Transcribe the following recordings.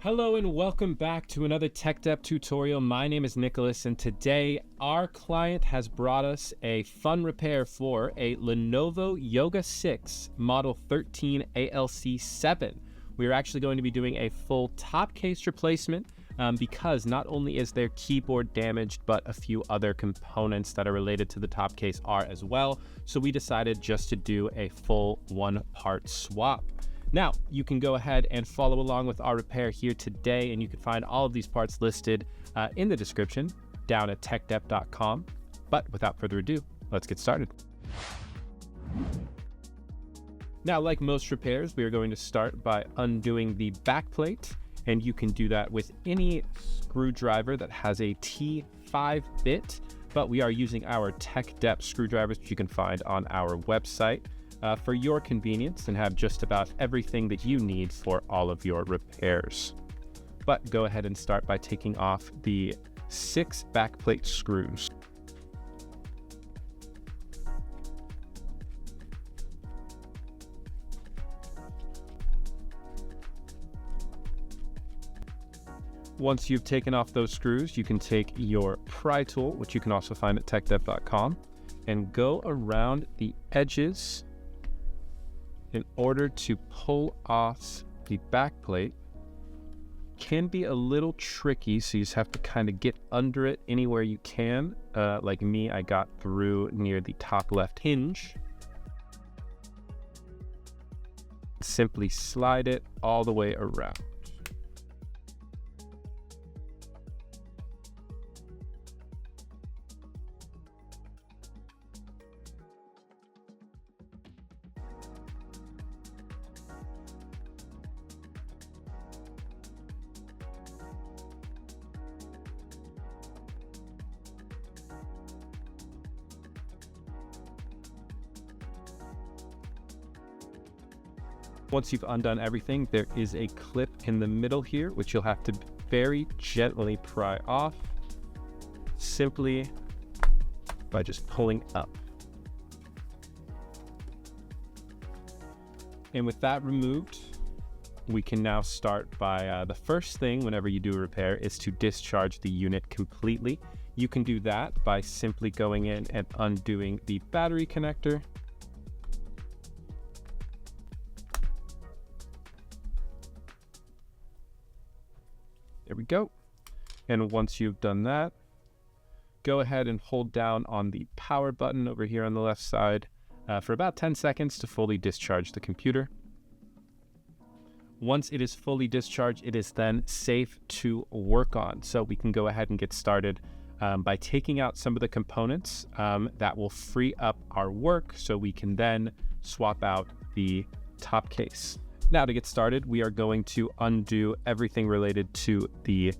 Hello and welcome back to another TEKDEP tutorial. My name is Nicholas, and today our client has brought us a fun repair for a Lenovo Yoga 6 Model 13 ALC7. We are actually going to be doing a full top case replacement because not only is their keyboard damaged, but a few other components that are related to the top case are as well. So we decided just to do a full one-part swap. Now, you can go ahead and follow along with our repair here today, and you can find all of these parts listed in the description down at tekdep.com. But without further ado, let's get started. Now, like most repairs, we are going to start by undoing the backplate, and you can do that with any screwdriver that has a T5 bit, but we are using our TEKDEP screwdrivers, which you can find on our website. For your convenience, and have just about everything that you need for all of your repairs. But go ahead and start by taking off the 6 backplate screws. Once you've taken off those screws, you can take your pry tool, which you can also find at tekdep.com, and go around the edges in order to pull off the backplate. Can be a little tricky, so you just have to kind of get under it anywhere you can. Like me, I got through near the top left hinge. Simply slide it all the way around. Once you've undone everything, there is a clip in the middle here, which you'll have to very gently pry off, simply by just pulling up. And with that removed, we can now start by the first thing whenever you do a repair is to discharge the unit completely. You can do that by simply going in and undoing the battery connector. There we go. And once you've done that, go ahead and hold down on the power button over here on the left side for about 10 seconds to fully discharge the computer. Once it is fully discharged, it is then safe to work on. So we can go ahead and get started by taking out some of the components that will free up our work so we can then swap out the top case. Now, to get started, we are going to undo everything related to the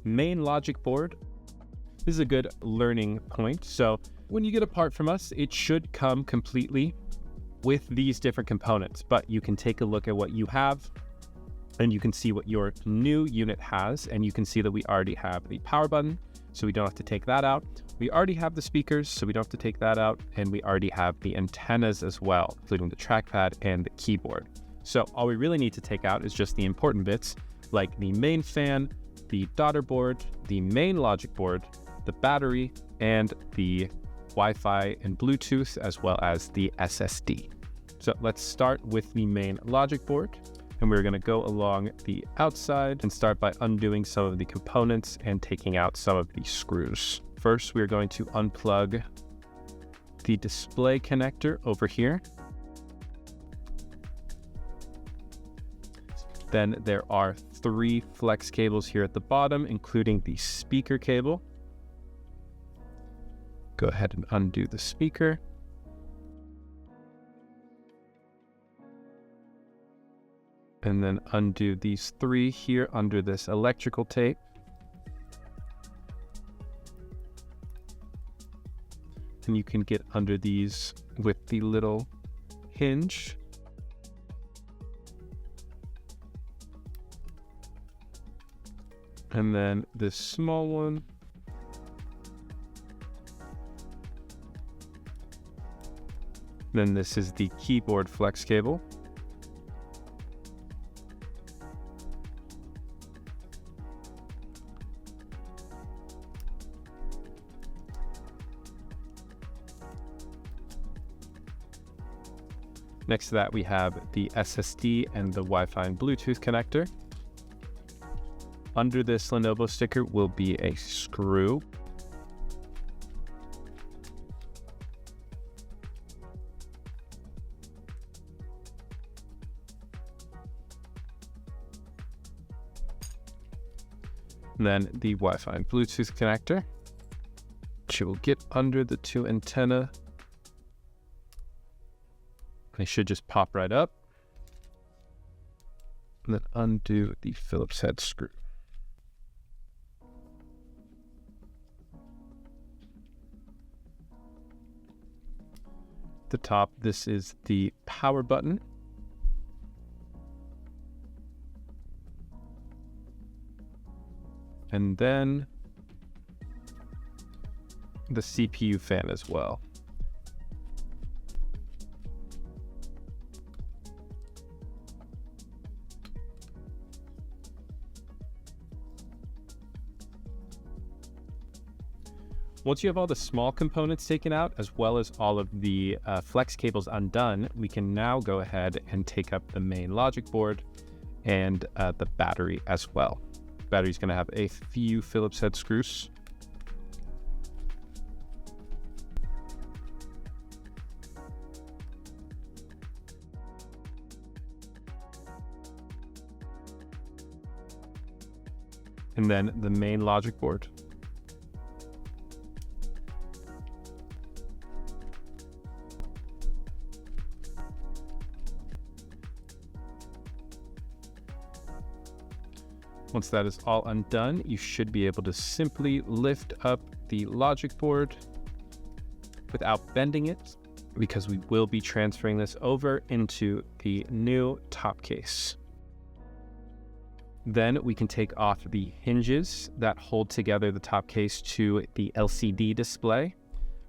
main logic board. This is a good learning point. So when you get a part from us, it should come completely with these different components, but you can take a look at what you have and you can see what your new unit has, and you can see that we already have the power button, so we don't have to take that out. We already have the speakers, so we don't have to take that out, and we already have the antennas as well, including the trackpad and the keyboard. So all we really need to take out is just the important bits, like the main fan, the daughter board, the main logic board, the battery, and the Wi-Fi and Bluetooth, as well as the SSD. So let's start with the main logic board, and we're going to go along the outside and start by undoing some of the components and taking out some of the screws. First, we're going to unplug the display connector over here. Then there are 3 flex cables here at the bottom, including the speaker cable. Go ahead and undo the speaker. And then undo these 3 here under this electrical tape. And you can get under these with the little hinge. And then this small one. Then this is the keyboard flex cable. Next to that, we have the SSD and the Wi-Fi and Bluetooth connector. Under this Lenovo sticker will be a screw. And then the Wi-Fi and Bluetooth connector, which will get under the two antenna. They should just pop right up. And then undo the Phillips head screw. At the top, this is the power button. And then the CPU fan as well. Once you have all the small components taken out, as well as all of the flex cables undone, we can now go ahead and take up the main logic board and the battery as well. Battery's going to have a few Phillips head screws. And then the main logic board. Once that is all undone, you should be able to simply lift up the logic board without bending it, because we will be transferring this over into the new top case. Then we can take off the hinges that hold together the top case to the LCD display.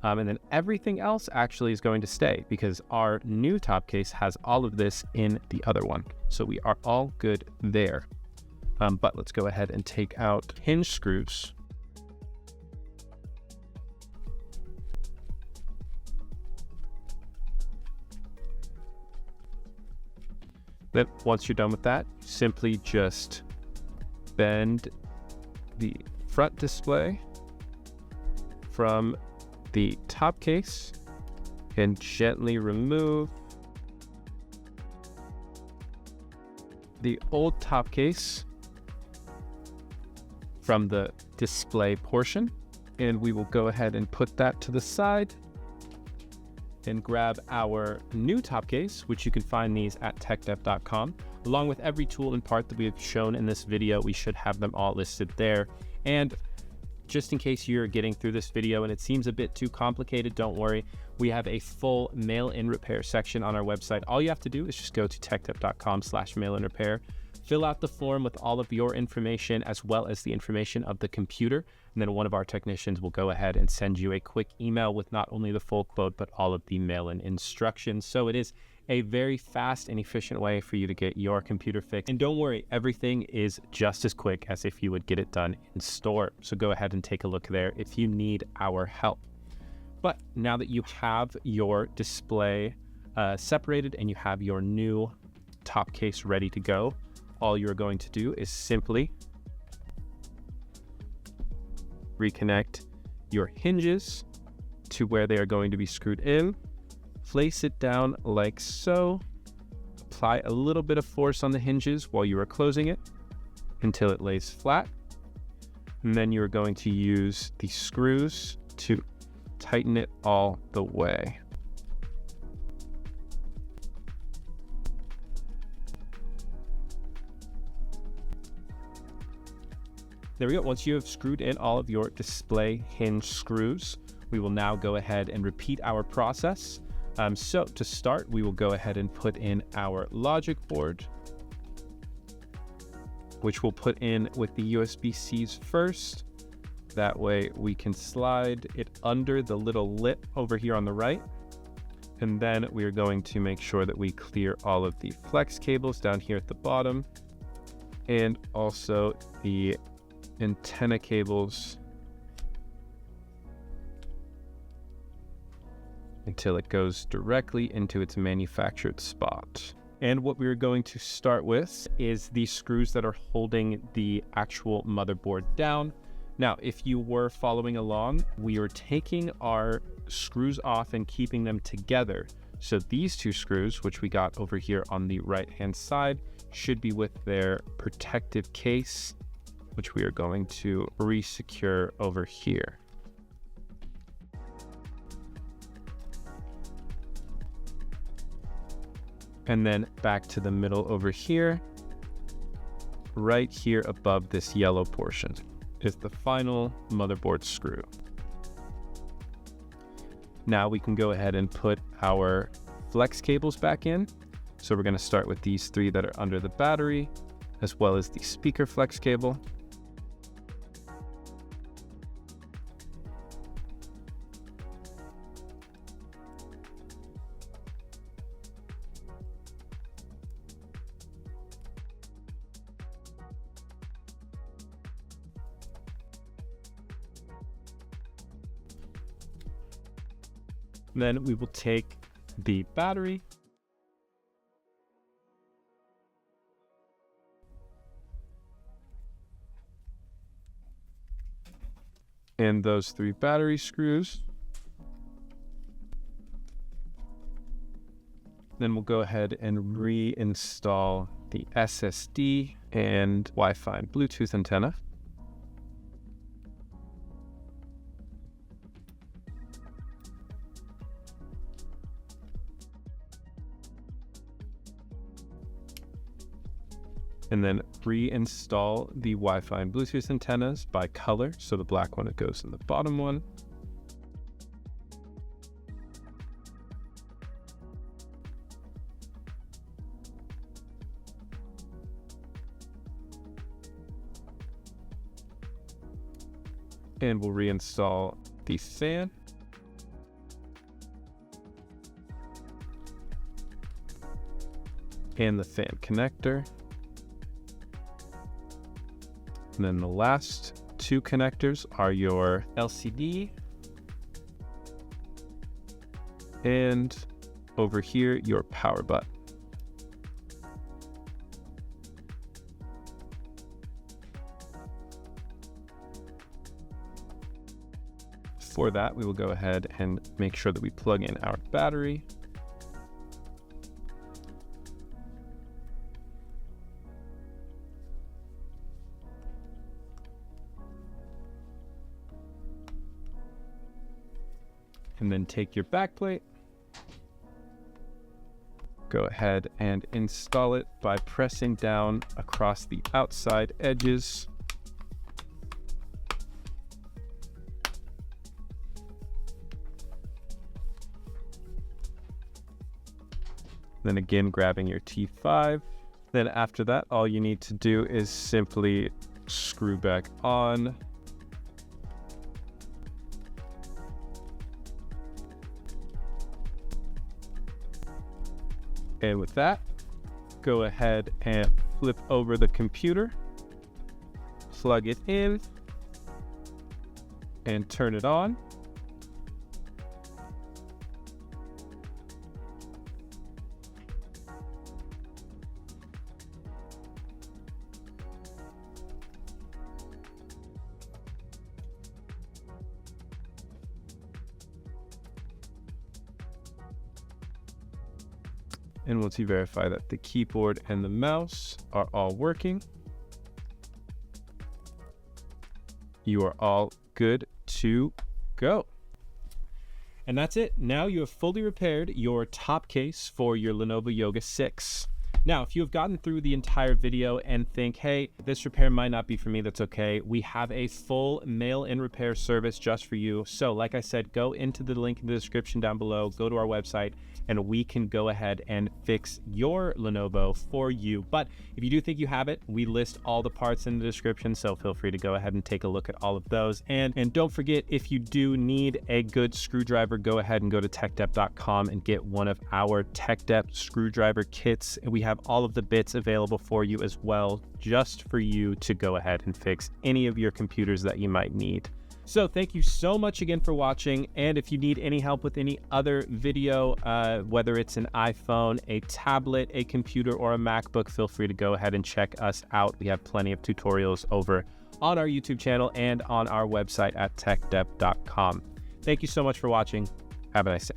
And then everything else actually is going to stay, because our new top case has all of this in the other one. So we are all good there. But let's go ahead and take out hinge screws. Then once you're done with that, simply just bend the front display from the top case and gently remove the old top case from the display portion, and we will go ahead and put that to the side and grab our new top case, which you can find these at TEKDEP.com. Along with every tool and part that we have shown in this video, we should have them all listed there. And just in case you're getting through this video and it seems a bit too complicated, don't worry. We have a full mail-in repair section on our website. All you have to do is just go to TEKDEP.com/mail-in-repair. Fill out the form with all of your information, as well as the information of the computer. And then one of our technicians will go ahead and send you a quick email with not only the full quote, but all of the mail-in instructions. So it is a very fast and efficient way for you to get your computer fixed. And don't worry, everything is just as quick as if you would get it done in store. So go ahead and take a look there if you need our help. But now that you have your display separated and you have your new top case ready to go, all you're going to do is simply reconnect your hinges to where they are going to be screwed in. Place it down like so. Apply a little bit of force on the hinges while you are closing it until it lays flat. And then you're going to use the screws to tighten it all the way. There we go. Once you have screwed in all of your display hinge screws, we will now go ahead and repeat our process. So to start, we will go ahead and put in our logic board, which we'll put in with the USB-Cs first. That way we can slide it under the little lip over here on the right. And then we are going to make sure that we clear all of the flex cables down here at the bottom, and also the antenna cables until it goes directly into its manufactured spot. And what we're going to start with is the screws that are holding the actual motherboard down. Now, if you were following along, we are taking our screws off and keeping them together. So these two screws, which we got over here on the right-hand side, should be with their protective case, which we are going to re-secure over here. And then back to the middle over here, right here above this yellow portion is the final motherboard screw. Now we can go ahead and put our flex cables back in. So we're going to start with these three that are under the battery, as well as the speaker flex cable. Then we will take the battery and those three battery screws. Then we'll go ahead and reinstall the SSD and Wi-Fi and Bluetooth antenna. And then reinstall the Wi-Fi and Bluetooth antennas by color. So the black one, it goes in the bottom one. And we'll reinstall the fan. And the fan connector. And then the last two connectors are your LCD and over here, your power button. For that, we will go ahead and make sure that we plug in our battery. And then take your backplate, go ahead and install it by pressing down across the outside edges. Then again, grabbing your T5. Then after that, all you need to do is simply screw back on. And with that, go ahead and flip over the computer, plug it in, and turn it on. And once you verify that the keyboard and the mouse are all working, you are all good to go. And that's it. Now you have fully repaired your top case for your Lenovo Yoga 6. Now, if you have gotten through the entire video and think, hey, this repair might not be for me, that's okay. We have a full mail-in repair service just for you. So like I said, go into the link in the description down below, go to our website, and we can go ahead and fix your Lenovo for you. But if you do think you have it, we list all the parts in the description, so feel free to go ahead and take a look at all of those. And don't forget, if you do need a good screwdriver, go ahead and go to TEKDEP.com and get one of our TEKDEP screwdriver kits. And we have all of the bits available for you as well, just for you to go ahead and fix any of your computers that you might need. So thank you so much again for watching. And if you need any help with any other video, whether it's an iPhone, a tablet, a computer, or a MacBook, feel free to go ahead and check us out. We have plenty of tutorials over on our YouTube channel and on our website at TEKDEP.com. Thank you so much for watching. Have a nice day.